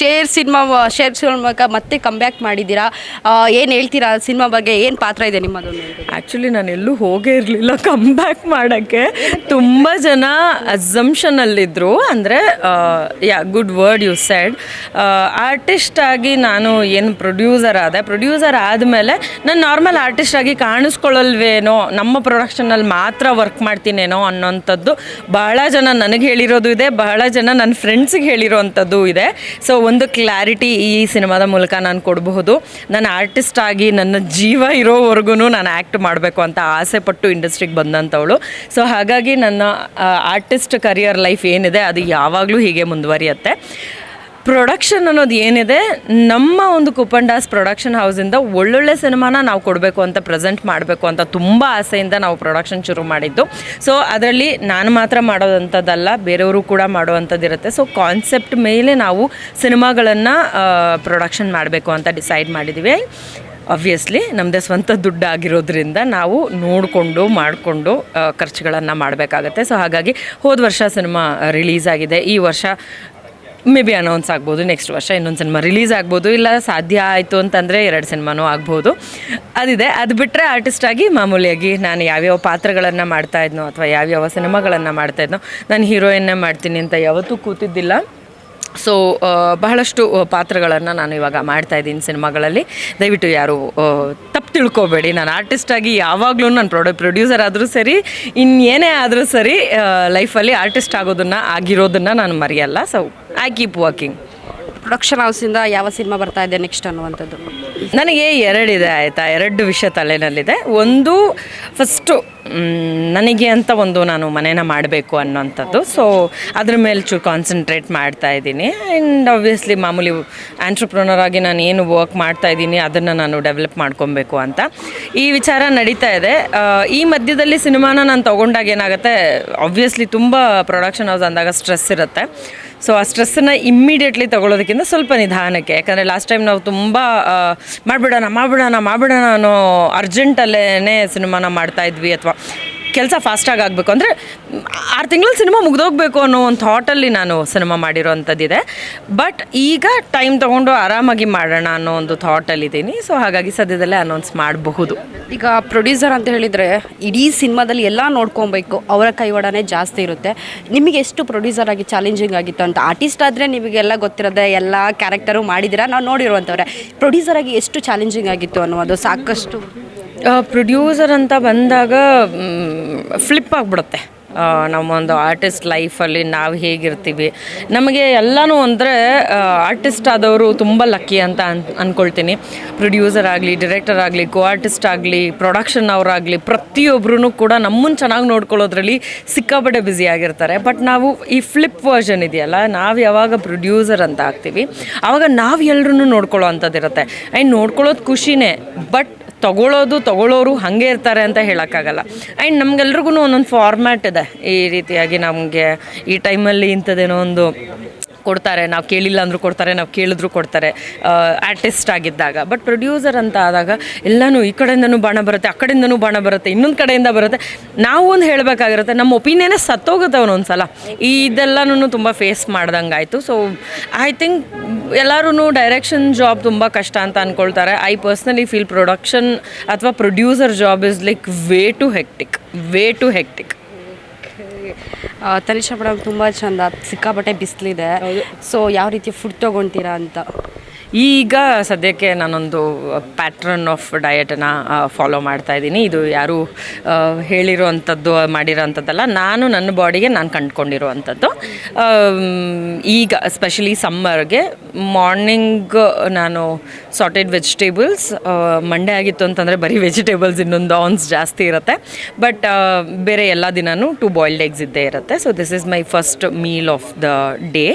Share ಮೂಲಕ ಮತ್ತೆ comeback ಮಾಡಿದ್ದೀರಾ. ಏನು ಹೇಳ್ತೀರಾ ಸಿನಿಮಾ ಬಗ್ಗೆ? ಏನು ಪಾತ್ರ ಇದೆ ನಿಮ್ಮದು? ಆ್ಯಕ್ಚುಲಿ ನಾನು ಎಲ್ಲೂ ಹೋಗೇ ಇರಲಿಲ್ಲ ಬ್ಯಾಕ್ ಮಾಡೋಕ್ಕೆ. ತುಂಬ ಜನ ಅಸಂಪ್ಷನಲ್ಲಿದ್ದರು. ಅಂದರೆ good word you said. Artist ಆಗಿ ನಾನು ಏನು ಪ್ರೊಡ್ಯೂಸರ್ ಆದಮೇಲೆ ನಾನು ನಾರ್ಮಲ್ ಆರ್ಟಿಸ್ಟ್ ಆಗಿ ಕಾಣಿಸ್ಕೊಳ್ಳಲ್ವೇನೋ, ನಮ್ಮ ಪ್ರೊಡಕ್ಷನಲ್ಲಿ ಮಾತ್ರ ವರ್ಕ್ ಮಾಡ್ತೀನೇನೋ ಅನ್ನೋಂಥದ್ದು ಬಹಳ ಜನ ನನಗೆ ಹೇಳಿರೋದು ಇದೆ, ಬಹಳ ಜನ ನನ್ನ ಫ್ರೆಂಡ್ಸಿಗೆ ಹೇಳಿರೋ ಅಂಥದ್ದು ಇದೆ. ಸೊ ಒಂದು ಕ್ಲಾರಿಟಿ ಈ ಸಿನಿಮಾದ ಮೂಲಕ ನಾನು ಕೊಡಬಹುದು. ನಾನು ಆರ್ಟಿಸ್ಟ್ ಆಗಿ ನನ್ನ ಜೀವ ಇರೋವರೆಗೂ ನಾನು ಆ್ಯಕ್ಟ್ ಮಾಡಬೇಕು ಅಂತ ಆಸೆ ಪಟ್ಟು ಇಂಡಸ್ಟ್ರಿಗೆ ಬಂದಂಥವಳು. ಸೊ ಹಾಗಾಗಿ ನನ್ನ ಆರ್ಟಿಸ್ಟ್ ಕರಿಯರ್ ಲೈಫ್ ಏನಿದೆ ಅದು ಯಾವಾಗಲೂ ಹೀಗೆ ಮುಂದುವರಿಯುತ್ತೆ. ಪ್ರೊಡಕ್ಷನ್ ಅನ್ನೋದು ಏನಿದೆ, ನಮ್ಮ ಒಂದು ಕುಪ್ಪಂಡಾಸ್ ಪ್ರೊಡಕ್ಷನ್ ಹೌಸಿಂದ ಒಳ್ಳೊಳ್ಳೆ ಸಿನಿಮಾನ ನಾವು ಕೊಡಬೇಕು ಅಂತ, ಪ್ರೆಸೆಂಟ್ ಮಾಡಬೇಕು ಅಂತ ತುಂಬ ಆಸೆಯಿಂದ ನಾವು ಪ್ರೊಡಕ್ಷನ್ ಶುರು ಮಾಡಿದ್ದು. ಸೊ ಅದರಲ್ಲಿ ನಾನು ಮಾತ್ರ ಮಾಡೋದಂಥದ್ದಲ್ಲ, ಬೇರೆಯವರು ಕೂಡ ಮಾಡುವಂಥದ್ದಿರುತ್ತೆ. ಸೊ ಕಾನ್ಸೆಪ್ಟ್ ಮೇಲೆ ನಾವು ಸಿನಿಮಾಗಳನ್ನು ಪ್ರೊಡಕ್ಷನ್ ಮಾಡಬೇಕು ಅಂತ ಡಿಸೈಡ್ ಮಾಡಿದ್ದೀವಿ. ಆಬ್ವಿಯಸ್ಲಿ ನಮ್ಮದೇ ಸ್ವಂತ ದುಡ್ಡು ಆಗಿರೋದ್ರಿಂದ ನಾವು ನೋಡಿಕೊಂಡು ಮಾಡಿಕೊಂಡು ಖರ್ಚುಗಳನ್ನು ಮಾಡಬೇಕಾಗತ್ತೆ. ಸೊ ಹಾಗಾಗಿ ಹೋದ ವರ್ಷ ಸಿನಿಮಾ ರಿಲೀಸ್ ಆಗಿದೆ, ಈ ವರ್ಷ ಮೇ ಬಿ ಅನೌನ್ಸ್ ಆಗ್ಬೋದು, ನೆಕ್ಸ್ಟ್ ವರ್ಷ ಇನ್ನೊಂದು ಸಿನಿಮಾ ರಿಲೀಸ್ ಆಗ್ಬೋದು, ಇಲ್ಲ ಸಾಧ್ಯ ಆಯಿತು ಅಂತಂದರೆ 2 ಸಿನಿಮಾನೂ ಆಗ್ಬೋದು. ಅದಿದೆ. ಅದು ಬಿಟ್ಟರೆ ಆರ್ಟಿಸ್ಟಾಗಿ ಮಾಮೂಲಿಯಾಗಿ ನಾನು ಯಾವ್ಯಾವ ಪಾತ್ರಗಳನ್ನು ಮಾಡ್ತಾಯಿದ್ನೋ ಅಥವಾ ಯಾವ್ಯಾವ ಸಿನಿಮಾಗಳನ್ನು ಮಾಡ್ತಾಯಿದ್ನೋ, ನಾನು ಹೀರೋಯಿನ್ನೇ ಮಾಡ್ತೀನಿ ಅಂತ ಯಾವತ್ತೂ ಕೂತಿದ್ದಿಲ್ಲ. ಸೊ ಬಹಳಷ್ಟು ಪಾತ್ರಗಳನ್ನು ನಾನು ಇವಾಗ ಮಾಡ್ತಾಯಿದ್ದೀನಿ ಸಿನಿಮಾಗಳಲ್ಲಿ. ದಯವಿಟ್ಟು ಯಾರು ತಪ್ಪು ತಿಳ್ಕೊಬೇಡಿ, ನಾನು ಆರ್ಟಿಸ್ಟಾಗಿ ಯಾವಾಗಲೂ ನಾನು ಪ್ರೊಡ್ಯೂಸರ್ ಆದರೂ ಸರಿ, ಇನ್ನೇನೇ ಆದರೂ ಸರಿ, ಲೈಫಲ್ಲಿ ಆರ್ಟಿಸ್ಟ್ ಆಗಿರೋದನ್ನು ನಾನು ಮರೆಯಲ್ಲ. So I keep working. Production ಹೌಸಿಂದ ಯಾವ ಸಿನಿಮಾ ಬರ್ತಾ ಇದೆ ನೆಕ್ಸ್ಟ್ ಅನ್ನುವಂಥದ್ದು? ನನಗೆ 2 ಇದೆ ಆಯಿತಾ, 2 ವಿಷಯ ತಲೆನಲ್ಲಿದೆ. ಒಂದು ಫಸ್ಟು ನನಗೆ ಅಂತ ಒಂದು ನಾನು ಮನೇನ ಮಾಡಬೇಕು ಅನ್ನೋಂಥದ್ದು. ಸೊ ಅದ್ರ ಮೇಲೆ ಕಾನ್ಸಂಟ್ರೇಟ್ ಮಾಡ್ತಾಯಿದ್ದೀನಿ. ಆ್ಯಂಡ್ ಆಬ್ವಿಯಸ್ಲಿ ಮಾಮೂಲಿ ಆಂಟ್ರಪ್ರನರ್ ಆಗಿ ನಾನು ಏನು ವರ್ಕ್ ಮಾಡ್ತಾಯಿದ್ದೀನಿ ಅದನ್ನು ನಾನು ಡೆವಲಪ್ ಮಾಡ್ಕೊಬೇಕು ಅಂತ ಈ ವಿಚಾರ ನಡೀತಾ ಇದೆ. ಈ ಮಧ್ಯದಲ್ಲಿ ಸಿನಿಮಾನ ನಾನು ತೊಗೊಂಡಾಗ ಏನಾಗುತ್ತೆ, ಆಬ್ವಿಯಸ್ಲಿ ತುಂಬ ಪ್ರೊಡಕ್ಷನ್ ಹೌಸ್ ಅಂದಾಗ ಸ್ಟ್ರೆಸ್ ಇರುತ್ತೆ. ಸೊ ಆ ಸ್ಟ್ರೆಸ್ಸನ್ನು ಇಮ್ಮಿಡಿಯೇಟ್ಲಿ ತೊಗೊಳೋದಕ್ಕಿಂತ ಸ್ವಲ್ಪ ನಿಧಾನಕ್ಕೆ, ಯಾಕಂದರೆ ಲಾಸ್ಟ್ ಟೈಮ್ ನಾವು ತುಂಬ ಮಾಡಿಬಿಡೋಣ ಅನ್ನೋ ಅರ್ಜೆಂಟಲ್ಲೇ ಸಿನಿಮಾನ ಮಾಡ್ತಾಯಿದ್ವಿ. ಅಥವಾ ಕೆಲಸ ಫಾಸ್ಟಾಗಿ ಆಗಬೇಕು ಅಂದರೆ 6 ತಿಂಗಳಲ್ಲಿ ಸಿನಿಮಾ ಮುಗಿದೋಗ್ಬೇಕು ಅನ್ನೋ ಒಂದು ಥಾಟಲ್ಲಿ ನಾನು ಸಿನಿಮಾ ಮಾಡಿರೋವಂಥದ್ದಿದೆ. ಬಟ್ ಈಗ ಟೈಮ್ ತೊಗೊಂಡು ಆರಾಮಾಗಿ ಮಾಡೋಣ ಅನ್ನೋ ಒಂದು ಥಾಟಲ್ಲಿದ್ದೀನಿ. ಸೊ ಹಾಗಾಗಿ ಸದ್ಯದಲ್ಲೇ ಅನೌನ್ಸ್ ಮಾಡಬಹುದು. ಈಗ ಪ್ರೊಡ್ಯೂಸರ್ ಅಂತ ಹೇಳಿದರೆ ಇಡೀ ಸಿನಿಮಾದಲ್ಲಿ ಎಲ್ಲ ನೋಡ್ಕೊಬೇಕು, ಅವರ ಕೈವಾಡನೇ ಜಾಸ್ತಿ ಇರುತ್ತೆ. ನಿಮಗೆ ಎಷ್ಟು ಪ್ರೊಡ್ಯೂಸರ್ ಆಗಿ ಚಾಲೆಂಜಿಂಗ್ ಆಗಿತ್ತು ಅಂತ? ಆರ್ಟಿಸ್ಟ್ ಆದರೆ ನಿಮಗೆಲ್ಲ ಗೊತ್ತಿರೋದೆ, ಎಲ್ಲ ಕ್ಯಾರೆಕ್ಟರು ಮಾಡಿದ್ದೀರಾ, ನಾವು ನೋಡಿರುವಂಥವ್ರೆ. ಪ್ರೊಡ್ಯೂಸರ್ ಆಗಿ ಎಷ್ಟು ಚಾಲೆಂಜಿಂಗ್ ಆಗಿತ್ತು ಅನ್ನೋದು ಸಾಕಷ್ಟು. ಪ್ರೊಡ್ಯೂಸರ್ ಅಂತ ಬಂದಾಗ ಫ್ಲಿಪ್ ಆಗಿಬಿಡುತ್ತೆ. ನಮ್ಮೊಂದು ಆರ್ಟಿಸ್ಟ್ ಲೈಫಲ್ಲಿ ನಾವು ಹೇಗಿರ್ತೀವಿ, ನಮಗೆ ಎಲ್ಲನೂ ಅಂದರೆ ಆರ್ಟಿಸ್ಟ್ ಆದವರು ತುಂಬ ಲಕ್ಕಿ ಅಂತ ಅಂದ್ಕೊಳ್ತೀನಿ. ಪ್ರೊಡ್ಯೂಸರ್ ಆಗಲಿ, ಡೈರೆಕ್ಟರ್ ಆಗಲಿ, ಕೋ ಆರ್ಟಿಸ್ಟ್ ಆಗಲಿ, ಪ್ರೊಡಕ್ಷನ್ ಅವರಾಗಲಿ, ಪ್ರತಿಯೊಬ್ಬರೂ ಕೂಡ ನಮ್ಮನ್ನು ಚೆನ್ನಾಗಿ ನೋಡ್ಕೊಳ್ಳೋದ್ರಲ್ಲಿ ಸಿಕ್ಕಾಪಟ್ಟೆ ಬ್ಯುಸಿ ಆಗಿರ್ತಾರೆ. ಬಟ್ ನಾವು ಈ ಫ್ಲಿಪ್ ವರ್ಷನ್ ಇದೆಯಲ್ಲ, ನಾವು ಯಾವಾಗ ಪ್ರೊಡ್ಯೂಸರ್ ಅಂತ ಆಗ್ತೀವಿ ಆವಾಗ ನಾವು ಎಲ್ಲರೂ ನೋಡ್ಕೊಳ್ಳೋ ಅಂಥದ್ದಿರುತ್ತೆ. ಆ್ಯಂಡ್ ನೋಡ್ಕೊಳ್ಳೋದು ಖುಷಿನೇ, ಬಟ್ ತಗೊಳ್ಳೋರು ಹಾಗೆ ಇರ್ತಾರೆ ಅಂತ ಹೇಳೋಕ್ಕಾಗಲ್ಲ. ಆ್ಯಂಡ್ ನಮಗೆಲ್ರಿಗೂ ಒಂದೊಂದು ಫಾರ್ಮ್ಯಾಟ್ ಇದೆ. ಈ ರೀತಿಯಾಗಿ ನಮಗೆ ಈ ಟೈಮಲ್ಲಿ ಇಂಥದ್ದೇನೋ ಒಂದು ಕೊಡ್ತಾರೆ, ನಾವು ಕೇಳಿಲ್ಲ ಅಂದರೂ ಕೊಡ್ತಾರೆ, ನಾವು ಕೇಳಿದ್ರು ಕೊಡ್ತಾರೆ ಆರ್ಟಿಸ್ಟ್ ಆಗಿದ್ದಾಗ. ಬಟ್ ಪ್ರೊಡ್ಯೂಸರ್ ಅಂತ ಆದಾಗ ಎಲ್ಲನೂ ಈ ಕಡೆಯಿಂದನೂ ಬಾಣ ಬರುತ್ತೆ, ಆ ಕಡೆಯಿಂದನೂ ಬಾಣ ಬರುತ್ತೆ, ಇನ್ನೊಂದು ಕಡೆಯಿಂದ ಬರುತ್ತೆ. ನಾವು ಒಂದು ಹೇಳಬೇಕಾಗಿರುತ್ತೆ, ನಮ್ಮ ಒಪಿನಿಯನ್ನೇ ಸತ್ತೋಗುತ್ತೆ ಒಂದೊಂದು ಸಲ. ಇದೆಲ್ಲನೂ ತುಂಬ ಫೇಸ್ ಮಾಡ್ದಂಗೆ ಆಯಿತು. ಸೊ ಐ ಥಿಂಕ್ ಎಲ್ಲರೂ ಡೈರೆಕ್ಷನ್ ಜಾಬ್ ತುಂಬ ಕಷ್ಟ ಅಂತ ಅಂದ್ಕೊಳ್ತಾರೆ. ಐ ಪರ್ಸ್ನಲಿ ಫೀಲ್ ಪ್ರೊಡಕ್ಷನ್ ಅಥವಾ producer job is like way too hectic. Tanisha madam ತುಂಬ ಚಂದ, ಸಿಕ್ಕಾಪಟ್ಟೆ ಬಿಸಿಲಿದೆ. ಸೊ ಯಾವ ರೀತಿ ಫುಡ್ ತೊಗೊಳ್ತೀರಾ ಅಂತ? ಈಗ ಸದ್ಯಕ್ಕೆ ನಾನೊಂದು ಪ್ಯಾಟ್ರನ್ ಆಫ್ ಡಯಟನ್ನು ಫಾಲೋ ಮಾಡ್ತಾಯಿದ್ದೀನಿ. ಇದು ಯಾರೂ ಹೇಳಿರೋ ಅಂಥದ್ದು ಮಾಡಿರೋ ಅಂಥದ್ದಲ್ಲ, ನಾನು ನನ್ನ ಬಾಡಿಗೆ ನಾನು ಕಂಡುಕೊಂಡಿರೋ ಈಗ ಸ್ಪೆಷಲಿ ಸಮ್ಮರ್ಗೆ ಮಾರ್ನಿಂಗ್ ನಾನು ಸಾಟೆಡ್ ವೆಜಿಟೇಬಲ್ಸ್, ಮಂಡೇ ಆಗಿತ್ತು ಅಂತಂದರೆ ಬರೀ ವೆಜಿಟೇಬಲ್ಸ್ ಇನ್ನೊಂದು ಆನ್ಸ್ ಜಾಸ್ತಿ ಇರುತ್ತೆ. ಬಟ್ ಬೇರೆ ಎಲ್ಲ ದಿನವೂ 2 ಬಾಯ್ಲ್ಡ್ ಎಗ್ಸ್ ಇದ್ದೇ ಇರುತ್ತೆ. So this is my first meal of the day.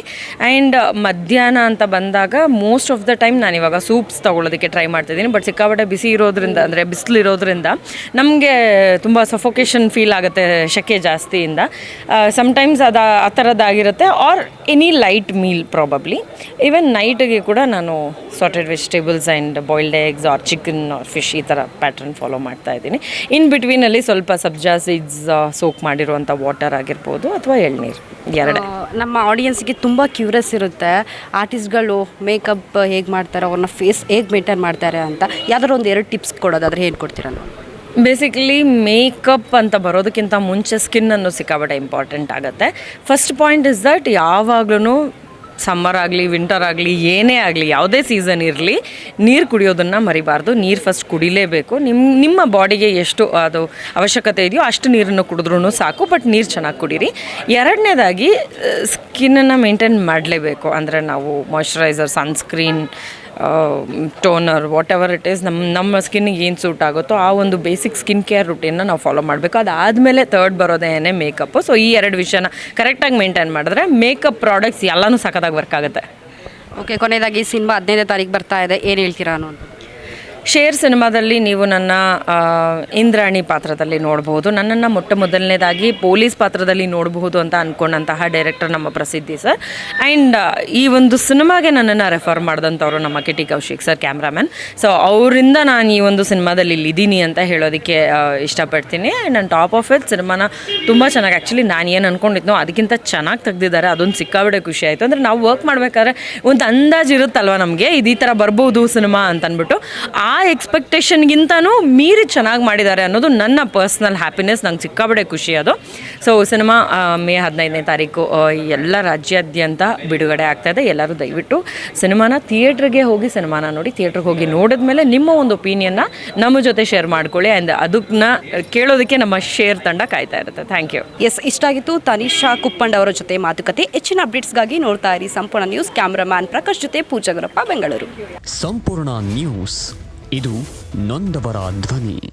And ಮಧ್ಯಾಹ್ನ ಅಂತ ಬಂದಾಗ ಮೋಸ್ಟ್ ಆಫ್ ದ ಟೈಮ್ ನಾನು ಇವಾಗ ಸೂಪ್ಸ್ ತೊಗೊಳ್ಳೋದಕ್ಕೆ ಟ್ರೈ ಮಾಡ್ತಿದ್ದೀನಿ. ಬಟ್ ಸಿಕ್ಕಾಪಟ್ಟೆ ಬಿಸಿ ಇರೋದ್ರಿಂದ, ಅಂದರೆ ಬಿಸಿಲಿರೋದ್ರಿಂದ ನಮಗೆ ತುಂಬ ಸಫೋಕೇಶನ್ ಫೀಲ್ ಆಗುತ್ತೆ ಸೆಕೆ ಜಾಸ್ತಿಯಿಂದ. ಸಮ್ಟೈಮ್ಸ್ ಆ ಥರದ್ದಾಗಿರುತ್ತೆ. Or any light meal probably. Even ನೈಟಿಗೆ ಕೂಡ ನಾನು sorted vegetables and boiled eggs or chicken or fish ಈ ಥರ ಪ್ಯಾಟ್ರನ್ ಫಾಲೋ ಮಾಡ್ತಾ ಇದ್ದೀನಿ. ಇನ್ ಬಿಟ್ವೀನಲ್ಲಿ ಸ್ವಲ್ಪ ಸಬ್ಜಾ ಸೀಡ್ಸ್ ಸೋಕ್ ಮಾಡಿರುವಂಥ ವಾಟರ್ ಆಗಿರ್ಬೋದು ಅಥವಾ ಎಳ್ನೀರು, ಎರಡೇ. ನಮ್ಮ ಆಡಿಯನ್ಸ್ಗೆ ತುಂಬ ಕ್ಯೂರಿಯಸ್ ಇರುತ್ತೆ, ಆರ್ಟಿಸ್ಟ್ಗಳು ಮೇಕಪ್ ಹೇಗೆ ಮಾಡ್ತಾರೆ, ಅವ್ರನ್ನ ಫೇಸ್ ಹೇಗೆ ಮೇಂಟೈನ್ ಮಾಡ್ತಾರೆ ಅಂತ. ಯಾವ್ದಾದ್ರು ಒಂದು 2 ಟಿಪ್ಸ್ ಕೊಡೋದಾದ್ರೆ ಏನು ಕೊಡ್ತೀರಾ ನಾವು? ಬೇಸಿಕಲಿ ಮೇಕಪ್ ಅಂತ ಬರೋದಕ್ಕಿಂತ ಮುಂಚೆ ಸ್ಕಿನ್ನನ್ನು ಸಿಕ್ಕಾಬಟ್ಟೆ ಇಂಪಾರ್ಟೆಂಟ್ ಆಗುತ್ತೆ. ಫಸ್ಟ್ ಪಾಯಿಂಟ್ ಇಸ್ ದಟ್ ಯಾವಾಗ್ಲೂ ಸಮ್ಮರ್ ಆಗಲಿ ವಿಂಟರ್ ಆಗಲಿ ಏನೇ ಆಗಲಿ ಯಾವುದೇ ಸೀಸನ್ ಇರಲಿ ನೀರು ಕುಡಿಯೋದನ್ನು ಮರಿಬಾರ್ದು. ನೀರು ಫಸ್ಟ್ ಕುಡಿಲೇಬೇಕು. ನಿಮ್ಮ ಬಾಡಿಗೆ ಎಷ್ಟು ಅದು ಅವಶ್ಯಕತೆ ಇದೆಯೋ ಅಷ್ಟು ನೀರನ್ನು ಕುಡಿದ್ರೂ ಸಾಕು, ಬಟ್ ನೀರು ಚೆನ್ನಾಗಿ ಕುಡೀರಿ. ಎರಡನೇದಾಗಿ ಸ್ಕಿನ್ನನ್ನು ಮೇಂಟೈನ್ ಮಾಡಲೇಬೇಕು. ಅಂದರೆ ನಾವು moisturiser, sunscreen, toner, what ever it is, ನಮ್ಮ ಸ್ಕಿನ್ನಿಗೆ ಏನು ಸೂಟ್ ಆಗುತ್ತೋ ಆ ಒಂದು ಬೇಸಿಕ್ ಸ್ಕಿನ್ ಕೇರ್ ರುಟೀನ್ನ ನಾವು ಫಾಲೋ ಮಾಡಬೇಕು. ಅದಾದಮೇಲೆ ಥರ್ಡ್ ಬರೋದೇನೇ ಮೇಕಪ್ಪು. ಸೊ ಈ 2 ವಿಷಯನ ಕರೆಕ್ಟಾಗಿ ಮೇಂಟೈನ್ ಮಾಡಿದ್ರೆ ಮೇಕಪ್ ಪ್ರಾಡಕ್ಟ್ಸ್ ಎಲ್ಲನೂ ಸಖತ್ತಾಗಿ ವರ್ಕ್ ಆಗುತ್ತೆ. ಓಕೆ, ಕೊನೆಯದಾಗಿ ಸಿನಿಮಾ 15ನೇ ತಾರೀಕು ಬರ್ತಾ ಇದೆ, ಏನು ಹೇಳ್ತೀರಾ ಅನ್ನೋದು? ಶೇರ್ ಸಿನಿಮಾದಲ್ಲಿ ನೀವು ನನ್ನ ಇಂದ್ರಾಣಿ ಪಾತ್ರದಲ್ಲಿ ನೋಡ್ಬೋದು. ನನ್ನನ್ನು ಮೊದಲನೇದಾಗಿ ಪೊಲೀಸ್ ಪಾತ್ರದಲ್ಲಿ ನೋಡಬಹುದು ಅಂತ ಅಂದ್ಕೊಂಡಂತಹ ಡೈರೆಕ್ಟರ್ ನಮ್ಮ ಪ್ರಸಿದ್ಧಿ ಸರ್. ಆ್ಯಂಡ್ ಈ ಒಂದು ಸಿನಿಮಾಗೆ ನನ್ನನ್ನು ರೆಫರ್ ಮಾಡಿದಂಥವ್ರು ನಮ್ಮ ಕಿಟಿ ಕೌಶಿಕ್ ಸರ್, ಕ್ಯಾಮ್ರಾಮನ್. ಸೊ ಅವರಿಂದ ನಾನು ಈ ಒಂದು ಸಿನಿಮಾದಲ್ಲಿ ಇಲ್ಲಿದ್ದೀನಿ ಅಂತ ಹೇಳೋದಕ್ಕೆ ಇಷ್ಟಪಡ್ತೀನಿ. ಆ್ಯಂಡ್ ನಾನು ಟಾಪ್ ಆಫ್ ಇಟ್ ಸಿನಿಮಾನ ತುಂಬ ಚೆನ್ನಾಗಿ, ಆ್ಯಕ್ಚುಲಿ ನಾನು ಏನು ಅಂದ್ಕೊಂಡಿದ್ನೋ ಅದಕ್ಕಿಂತ ಚೆನ್ನಾಗಿ ತೆಗ್ದಿದ್ದಾರೆ. ಅದೊಂದು ಸಿಕ್ಕಾಬಿಡೆ ಖುಷಿ ಆಯಿತು. ಅಂದರೆ ನಾವು ವರ್ಕ್ ಮಾಡಬೇಕಾದ್ರೆ ಒಂದು ಅಂದಾಜು ಇರುತ್ತಲ್ವ ನಮಗೆ, ಇದು ಈ ಥರ ಬರ್ಬೋದು ಸಿನಿಮಾ ಅಂತಂದ್ಬಿಟ್ಟು. ಆ ಎಕ್ಸ್ಪೆಕ್ಟೇಷನ್ಗಿಂತನೂ ಮೀರಿ ಚೆನ್ನಾಗಿ ಮಾಡಿದ್ದಾರೆ ಅನ್ನೋದು ನನ್ನ ಪರ್ಸ್ನಲ್ ಹ್ಯಾಪಿನೆಸ್. ನಂಗೆ ಸಿಕ್ಕಾಬಡೆ ಖುಷಿ ಅದು. ಸೊ ಸಿನಿಮಾ ಮೇ 15ನೇ ತಾರೀಕು ಎಲ್ಲ ರಾಜ್ಯಾದ್ಯಂತ ಬಿಡುಗಡೆ ಆಗ್ತಾಯಿದೆ. ಎಲ್ಲರೂ ದಯವಿಟ್ಟು ಸಿನಿಮಾನ ಥಿಯೇಟ್ರಿಗೆ ಹೋಗಿ ಸಿನಿಮಾನ ನೋಡಿ. ಥಿಯೇಟ್ರಿಗೆ ಹೋಗಿ ನೋಡಿದ್ಮೇಲೆ ನಿಮ್ಮ ಒಂದು ಒಪಿನಿಯನ್ನ ನಮ್ಮ ಜೊತೆ ಶೇರ್ ಮಾಡ್ಕೊಳ್ಳಿ. ಆ್ಯಂಡ್ ಅದನ್ನ ಕೇಳೋದಕ್ಕೆ ನಮ್ಮ ಶೇರ್ ತಂಡ ಕಾಯ್ತಾ ಇರುತ್ತೆ. Thank you. ಎಸ್, ಇಷ್ಟಾಗಿತ್ತು ತನಿಷಾ ಕುಪ್ಪಂಡ್ ಅವರ ಜೊತೆ ಮಾತುಕತೆ. ಹೆಚ್ಚಿನ ಅಪ್ಡೇಟ್ಸ್ಗಾಗಿ ನೋಡ್ತಾ ಇರಿ ಸಂಪೂರ್ಣ ನ್ಯೂಸ್. ಕ್ಯಾಮ್ರಾಮ್ಯಾನ್ ಪ್ರಕಾಶ್ ಜೊತೆ ಪೂಜಾ ಗುರಪ್ಪ, ಬೆಂಗಳೂರು. ಸಂಪೂರ್ಣ ನ್ಯೂಸ್, ಇದು ನೊಂದವರ ಧ್ವನಿ.